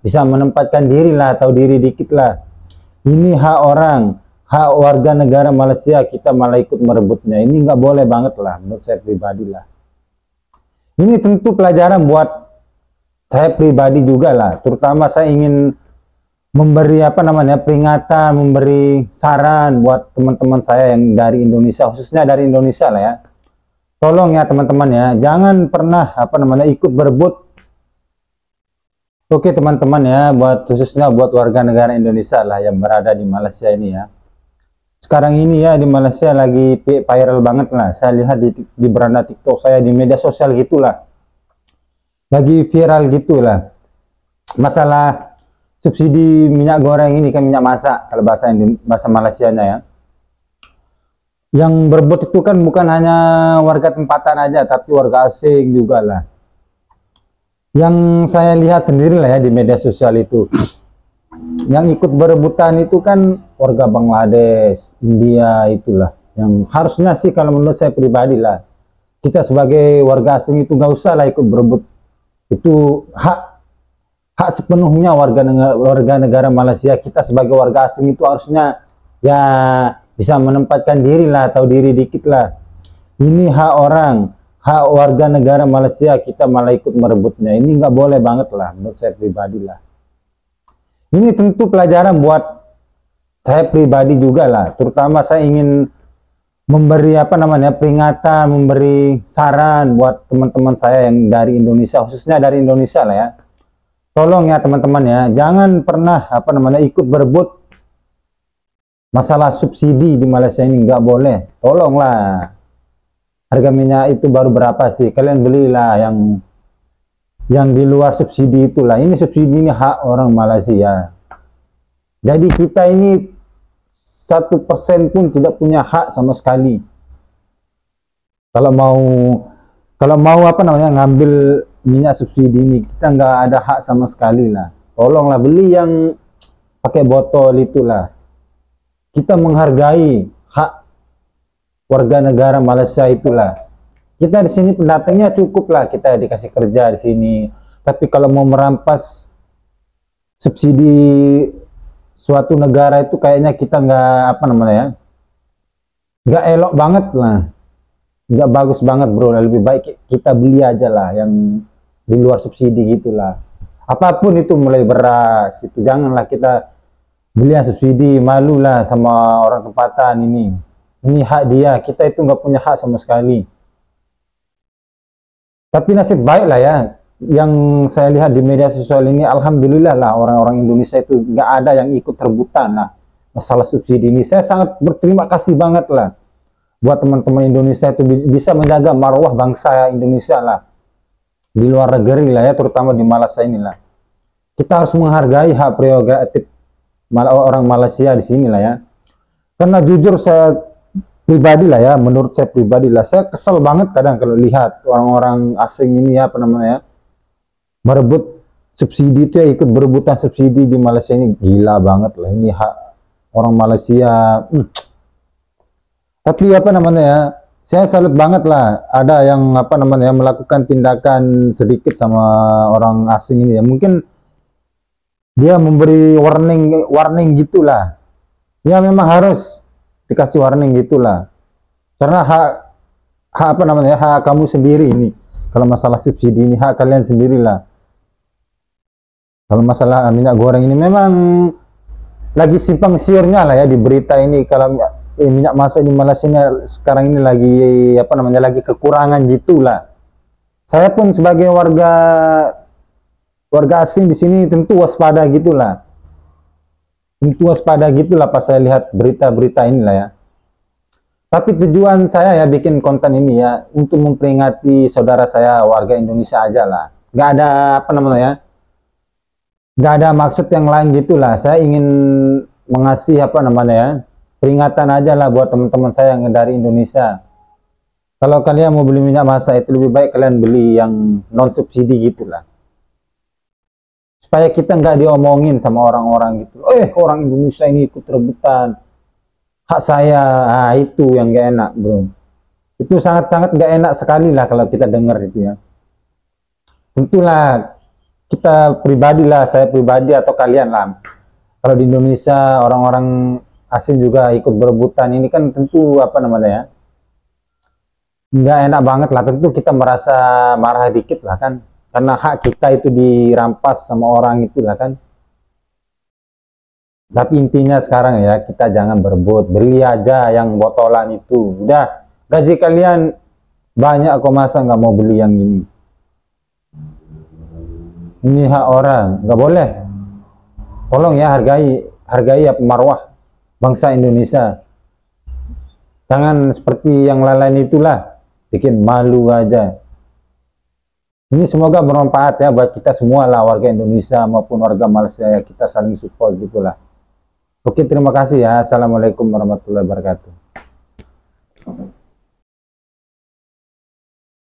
bisa menempatkan diri lah, atau diri dikit lah. Ini hak orang, hak warga negara Malaysia, kita malah ikut merebutnya. Ini nggak boleh banget lah, menurut saya pribadi lah. Ini tentu pelajaran buat saya pribadi juga lah, terutama saya ingin memberi peringatan, memberi saran buat teman-teman saya yang dari Indonesia, khususnya dari Indonesia lah ya. Tolong ya teman-teman ya, jangan pernah ikut berebut. Oke teman-teman ya, khususnya buat warga negara Indonesia lah yang berada di Malaysia ini ya. Sekarang ini ya di Malaysia lagi viral banget lah. Saya lihat di beranda TikTok saya, di media sosial gitulah. Lagi viral gitulah. Masalah subsidi minyak goreng ini, kan minyak masak kalau bahasa Malaysianya ya. Yang berebut itu kan bukan hanya warga tempatan aja, tapi warga asing juga lah. Yang saya lihat sendiri lah ya di media sosial itu, yang ikut berebutan itu kan warga Bangladesh, India itulah. Yang harusnya sih kalau menurut saya pribadi lah, kita sebagai warga asing itu nggak usah lah ikut berebut. Itu hak sepenuhnya warga negara Malaysia. Kita sebagai warga asing itu harusnya ya bisa menempatkan diri lah, atau diri dikit lah. Ini hak orang, hak warga negara Malaysia, kita malah ikut merebutnya. Ini nggak boleh banget lah, menurut saya pribadi lah. Ini tentu pelajaran buat saya pribadi juga lah, terutama saya ingin memberi peringatan, memberi saran buat teman-teman saya yang dari Indonesia, khususnya dari Indonesia lah ya. Tolong ya teman-teman ya, jangan pernah ikut berebut masalah subsidi di Malaysia ini, nggak boleh. Tolonglah. Harga minyak itu baru berapa sih? Kalian belilah yang di luar subsidi itulah. Ini subsidi ini hak orang Malaysia. Jadi kita ini 1% pun tidak punya hak sama sekali. Kalau mau ngambil minyak subsidi ini, kita nggak ada hak sama sekali lah. Tolonglah beli yang pakai botol itulah. Kita menghargai hak warga negara Malaysia itulah. Kita di sini pendatangnya cukup lah, kita dikasih kerja di sini. Tapi kalau mau merampas subsidi suatu negara itu kayaknya kita nggak nggak elok banget lah, nggak bagus banget bro. Lebih baik kita beli aja lah yang di luar subsidi gitulah. Apapun itu, mulai beras itu janganlah kita beli yang subsidi. Malulah sama orang tempatan ini. Ini hak dia, kita itu nggak punya hak sama sekali. Tapi nasib baik lah ya, yang saya lihat di media sosial ini, alhamdulillah lah orang-orang Indonesia itu nggak ada yang ikut rebutan lah masalah subsidi ini. Saya sangat berterima kasih banget lah buat teman-teman Indonesia itu bisa menjaga marwah bangsa Indonesia lah di luar negeri lah ya, terutama di Malaysia inilah. Kita harus menghargai hak prerogatif orang Malaysia di sini lah ya. Karena jujur saya pribadi lah ya, menurut saya pribadi lah, saya kesel banget kadang kalau lihat orang-orang asing ini merebut subsidi itu ya, ikut berebutan subsidi di Malaysia ini. Gila banget lah, ini hak orang Malaysia. Tapi saya salut banget lah ada yang melakukan tindakan sedikit sama orang asing ini ya. Mungkin dia memberi warning gitulah. Ya memang harus dikasih warning gitulah. Karena hak kamu sendiri ini. Kalau masalah subsidi ini hak kalian sendirilah. Kalau masalah minyak goreng ini memang lagi simpang siurnya lah ya di berita ini. Kalau minyak masak di Malaysia ini sekarang ini lagi kekurangan gitulah. Saya pun sebagai warga asing di sini tentu waspada gitulah. Pas saya lihat berita-berita inilah ya. Tapi tujuan saya ya bikin konten ini ya untuk memperingati saudara saya warga Indonesia aja lah. Nggak ada nggak ada maksud yang lain gitulah. Saya ingin mengasih peringatan aja lah buat teman-teman saya yang dari Indonesia. Kalau kalian mau beli minyak masak itu lebih baik kalian beli yang non subsidi gitulah. Supaya kita nggak diomongin sama orang-orang gitu. Orang Indonesia ini ikut rebutan hak saya. Itu yang nggak enak bro. Itu sangat-sangat nggak enak sekali lah kalau kita dengar itu ya. Tentulah kita pribadi lah, saya pribadi atau kalian lah. Kalau di Indonesia orang-orang asing juga ikut berebutan, ini kan tentu apa namanya ya, nggak enak banget lah. Tentu kita merasa marah dikit lah kan, karena hak kita itu dirampas sama orang itu lah kan. Tapi intinya sekarang ya, kita jangan berebut, beli aja yang botolan itu. Udah, gaji kalian banyak kok, masa nggak mau beli yang ini? Ini hak orang, nggak boleh. Tolong ya, hargai ya marwah bangsa Indonesia. Jangan seperti yang lain-lain itulah, bikin malu aja. Ini semoga bermanfaat ya buat kita semua lah, warga Indonesia maupun warga Malaysia, ya, kita saling support gitulah. Oke, terima kasih ya. Assalamualaikum warahmatullahi wabarakatuh.